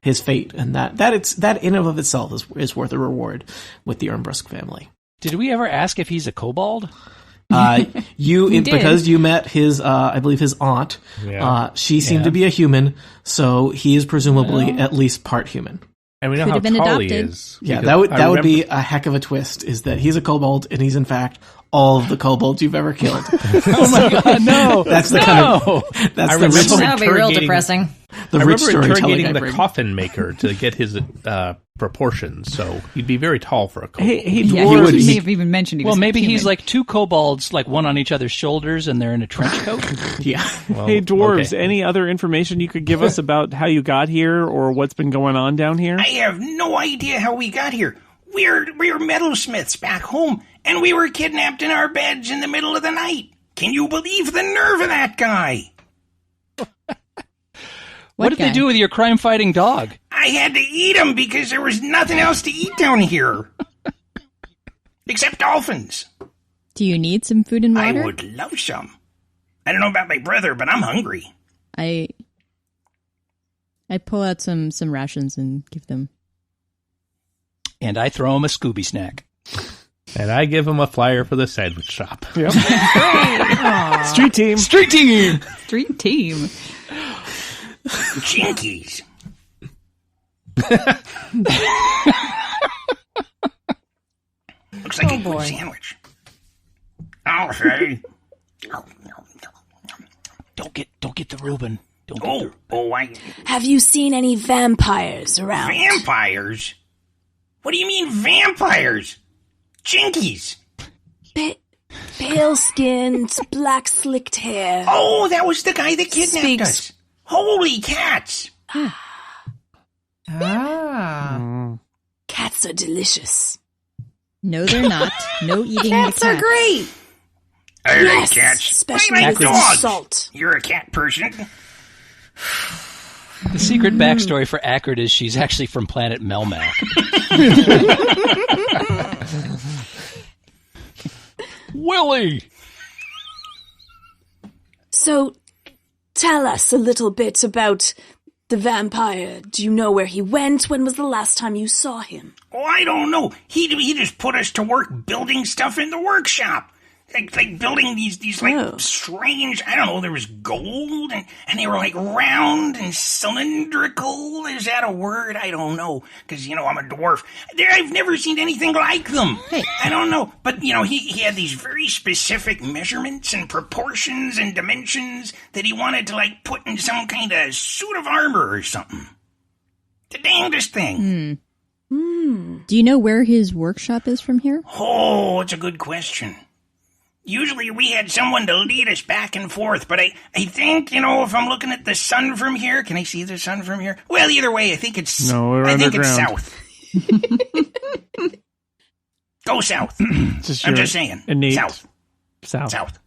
his fate, and that in and of itself is worth a reward with the Ermbrost family. Did we ever ask if he's a kobold? Because you met his, I believe his aunt. Yeah. She seemed to be a human, so he is presumably at least part human. And we know Could how have been tall he adopted. is. Yeah, because that would be a heck of a twist, is that he's a kobold and he's in fact all of the kobolds you've ever killed. Oh my god, no! That's the kind of that's the rich, That would be real depressing. the I rich remember storytelling. interrogating I the bring. coffin maker to get his proportions, so he'd be very tall for a kobold. Hey, Yeah, dwarves. he may have even mentioned he Well, was maybe he's human. like two kobolds, like one on each other's shoulders, and they're in a trench coat. Yeah. Well, Hey, dwarves, okay. any other information you could give us about how you got here or what's been going on down here? I have no idea how we got here. We're metalsmiths back home, and we were kidnapped in our beds in the middle of the night. Can you believe the nerve of that guy? What did they do with your crime-fighting dog? I had to eat him because there was nothing else to eat down here. Except dolphins. Do you need some food and water? I would love some. I don't know about my brother, but I'm hungry. I pull out some rations and give them. And I throw him a Scooby snack. And I give him a flyer for the sandwich shop. Yep. Street team. Street team! Street team. Jinkies. Looks like a good sandwich. I'll say. Don't get the Reuben. Don't get I... Have you seen any vampires around? Vampires? What do you mean vampires? Jinkies. Pale-skinned, black-slicked hair. Oh, that was the guy that kidnapped Speaks. us. Holy cats. Cats are delicious. No, they're not. No eating Cats the cat. are great. I Yes, like cats. especially I like with dogs. salt. You're a cat person. The secret backstory for Ackert is she's actually from planet Melmac. Willie! So, tell us a little bit about the vampire. Do you know where he went? When was the last time you saw him? Oh, I don't know. He just put us to work building stuff in the workshop. Like building these like strange, I don't know, there was gold and they were like round and cylindrical. Is that a word? I don't know. Because, I'm a dwarf. I've never seen anything like them. Hey. I don't know. But, he had these very specific measurements and proportions and dimensions that he wanted to like put in some kind of suit of armor or something. The dangest thing. Do you know where his workshop is from here? Oh, it's a good question. Usually we had someone to lead us back and forth, but I think, if I'm looking at the sun from here, can I see the sun from here? Well, either way, I think it's south. Go south. I'm just saying. South. South.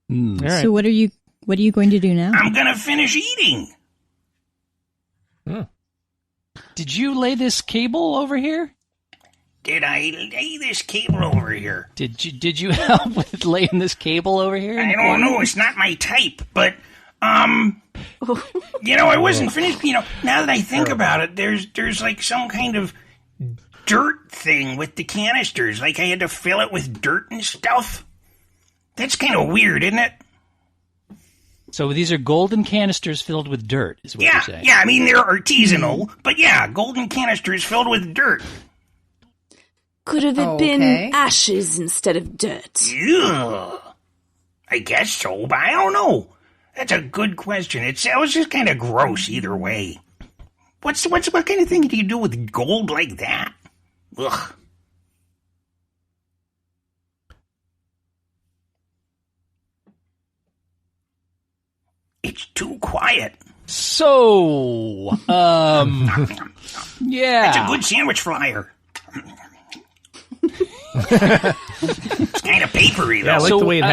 Mm. All right. So what are you going to do now? I'm going to finish eating. Did you lay this cable over here? Did I lay this cable over here? Did you help with laying this cable over here? I don't know. It's not my type, but, I wasn't finished. Now that I think about it, there's like some kind of dirt thing with the canisters. Like I had to fill it with dirt and stuff. That's kind of weird, isn't it? So these are golden canisters filled with dirt, is what you're saying. Yeah, I mean, they're artisanal, but yeah, golden canisters filled with dirt. Could have it been ashes instead of dirt? Ugh. I guess so, but I don't know. That's a good question. It was just kind of gross either way. What kind of thing do you do with gold like that? Ugh. It's too quiet. So, yeah. That's a good sandwich flyer. It's kind of papery, though. Yeah, I like the way it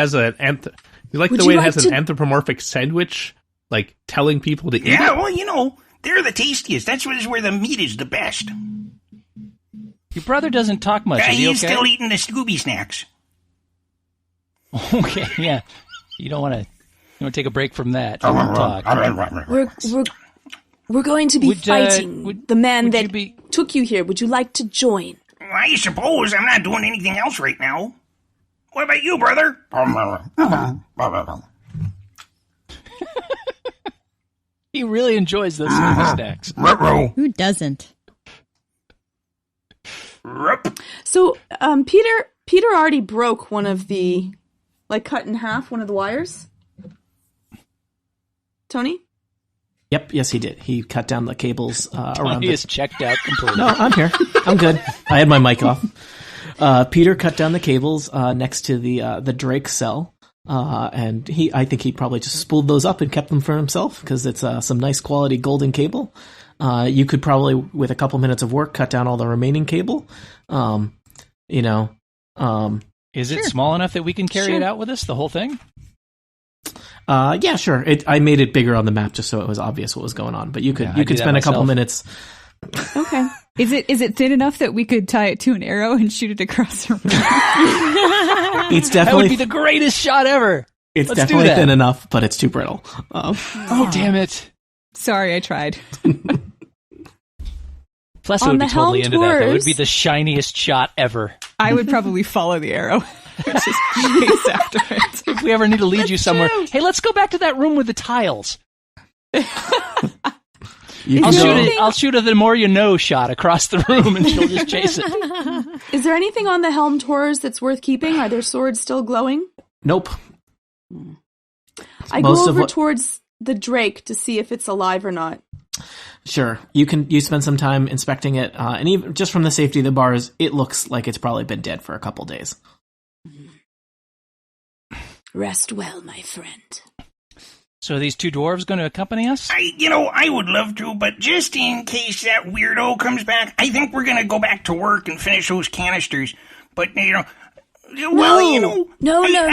has an anthropomorphic sandwich, like telling people to eat it. Yeah, well, they're the tastiest. That's where the meat is the best. Your brother doesn't talk much. Yeah, Is he he's okay? still eating the Scooby snacks. Okay, yeah. You don't want to take a break from that. You won't talk. We're going to be fighting the man that took you here. Would you like to join? I suppose. I'm not doing anything else right now. What about you, brother? He really enjoys those snacks. Who doesn't? So, Peter already broke one of the, cut in half one of the wires. Tony? Yep, yes, he did. He cut down the cables around. Tony is checked out completely. No, I'm here. I'm good. I had my mic off. Peter cut down the cables next to the Drake cell, and I think he probably just spooled those up and kept them for himself because it's some nice quality golden cable. You could probably, with a couple minutes of work, cut down all the remaining cable. Is it small enough that we can carry it out with us, the whole thing? Yeah, sure. I made it bigger on the map just so it was obvious what was going on. But you could spend a couple minutes. Okay. Is it thin enough that we could tie it to an arrow and shoot it across the room? It's definitely that would be the greatest shot ever. It's definitely thin enough, but it's too brittle. Oh, damn it! Sorry, I tried. Flessa would be totally into that. That would be the shiniest shot ever. I would probably follow the arrow. Just chase after it. If we ever need to lead you somewhere, hey, let's go back to that room with the tiles. I'll shoot a the more you know shot across the room, and she'll just chase it. Is there anything on the helm tours that's worth keeping? Are their swords still glowing? Nope. I go over towards the Drake to see if it's alive or not. Sure. You spend some time inspecting it, and even just from the safety of the bars, it looks like it's probably been dead for a couple days. Rest well, my friend. So are these two dwarves going to accompany us? I would love to, but just in case that weirdo comes back, I think we're going to go back to work and finish those canisters. But, I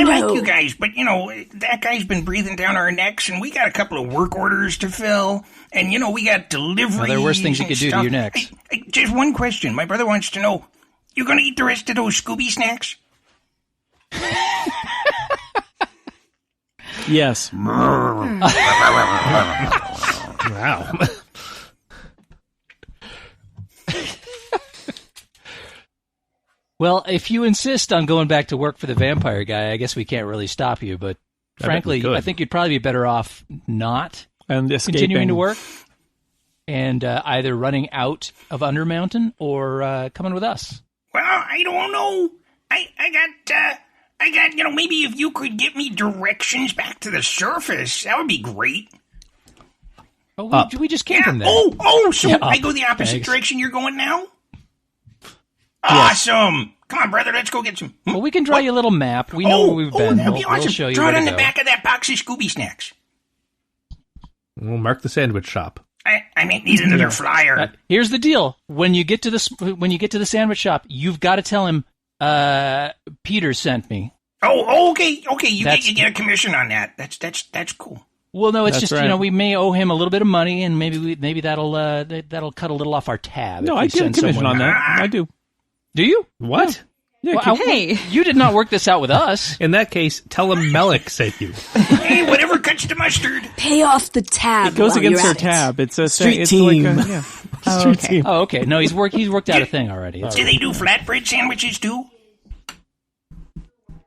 like you guys, but, that guy's been breathing down our necks, and we got a couple of work orders to fill, and, we got deliveries. Well, there are worse things you could do to your necks. Just one question. My brother wants to know, you going to eat the rest of those Scooby snacks? Yes. Wow. Well, if you insist on going back to work for the vampire guy, I guess we can't really stop you. But frankly, I think you'd probably be better off not continuing to work and either running out of Undermountain or coming with us. Well, I don't know. I got, maybe if you could get me directions back to the surface, that would be great. Oh, we just came from there. So I go the opposite direction you're going now? Awesome. Come on, brother, let's go get some. Well, we can draw you a little map. We know where we've been. That'd be awesome. We'll show you draw where it on to the go. back of that box of Scooby snacks. We'll mark the sandwich shop. I may need another flyer. Here's the deal. When you get to the sandwich shop, you've got to tell him Peter sent me. Oh, okay. You get a commission on that. That's cool. Well, no, it's just right. We may owe him a little bit of money, and maybe that'll cut a little off our tab. No, I get a commission on that. I do. Do you? What? Yeah, hey, you did not work this out with us. In that case, tell him Melik sent you. Hey, whatever cuts the mustard. Pay off the tab. It goes against our tab. It's a street team. Street team. Oh, okay. No, he's worked out a thing already. Do they do flatbread sandwiches too?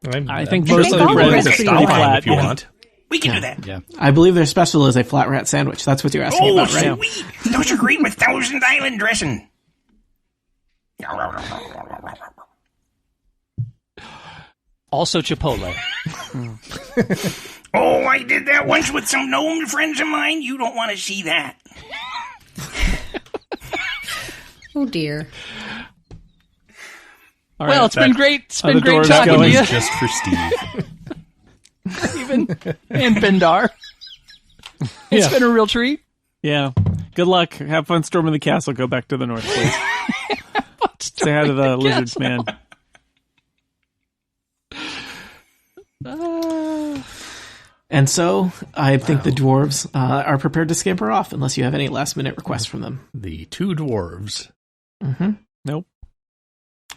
I think most of the bread is flat if you want. We can do that. Yeah. I believe their special is a flat rat sandwich. That's what you're asking about, right? Sweet. Those are great with Thousand Island dressing. Also Chipotle. Oh, I did that once with some gnome friends of mine. You don't want to see that. Oh, dear. All well, right, it's been great. It's been great talking to you. Just for Steve. And Bendar. It's been a real treat. Yeah. Good luck. Have fun storming the castle. Go back to the north, please. Say hi to the lizards, man. And so I think the dwarves are prepared to scamper off unless you have any last-minute requests from them. The two dwarves. Mm-hmm. Nope.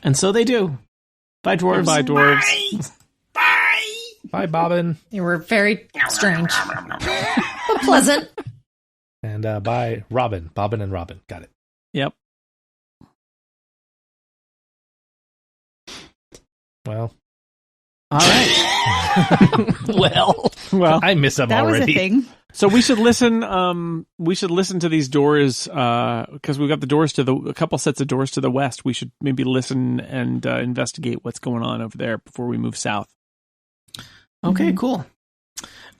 And so they do. Bye, dwarves. Bye, dwarves. Bye. Bye, Bobbin. You were very strange. But pleasant. And bye, Robin. Bobbin and Robin. Got it. Yep. Well, All right. Well, I miss them That already. was a thing. So we should listen. We should listen to these doors because we've got the doors to a couple sets of doors to the west. We should maybe listen and investigate what's going on over there before we move south. Okay, cool.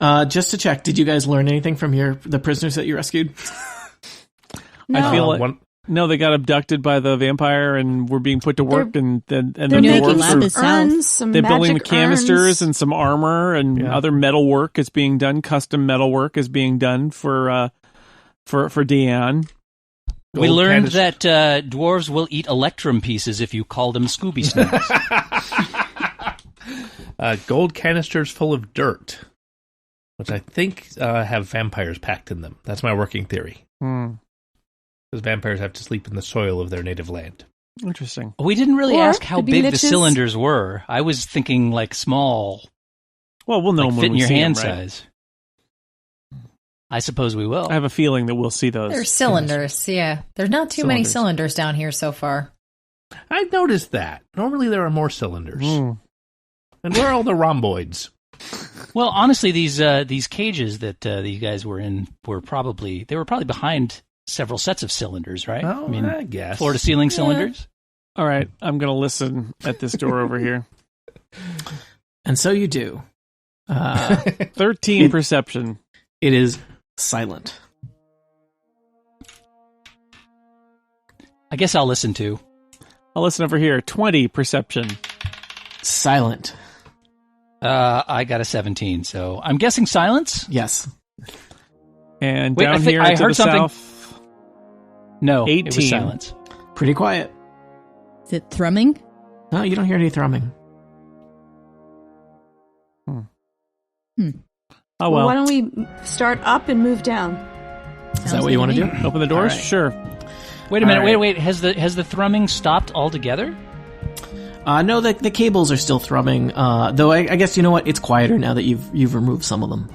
Just to check, did you guys learn anything from the prisoners that you rescued? No. I feel like no, they got abducted by the vampire and were being put to work, and the They're making dwarves some urns, some they're building the magic canisters urns. and some armor and other metal work is being done. Custom metal work is being done for Deanne. We learned that dwarves will eat electrum pieces if you call them Scooby Snacks. Gold canisters full of dirt, which I think have vampires packed in them. That's my working theory. Because vampires have to sleep in the soil of their native land. Interesting. We didn't really Or ask how could be big the liches. cylinders were. I was thinking like small. Well, we'll know like them fit when in we your see hand them, right? size. I suppose we will. I have a feeling that we'll see those. They're cylinders, yeah. There's not too many Cylinders. cylinders down here so far. I noticed that. Normally there are more cylinders. And where are all the rhomboids? Well, honestly, these cages that you guys were in were probably behind several sets of cylinders, right? Oh, I guess. Floor to ceiling cylinders. All right, I'm going to listen at this door over here. And so you do. 13 perception. It is silent. I guess I'll listen too. I'll listen over here. 20 perception. Silent. I got a 17, so I'm guessing silence. Yes. And Wait, down I here I to heard the something. south. No, 18. it was silence. Pretty quiet. Is it thrumming? No, you don't hear any thrumming. Oh, Well, well. why don't we start up and move down? Is that what you want to do? Open the doors? All right. Sure. Wait a minute. All right. Wait. Has the thrumming stopped altogether? No, the cables are still thrumming. Though I guess you know what? It's quieter now that you've removed some of them.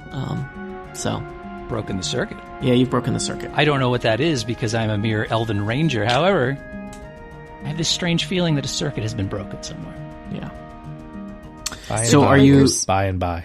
So Broken the circuit. yeah, you've broken the circuit. I don't know what that is because I'm a mere elven ranger. However, I have this strange feeling that a circuit has been broken somewhere. Yeah. By and So by. are you- By and by.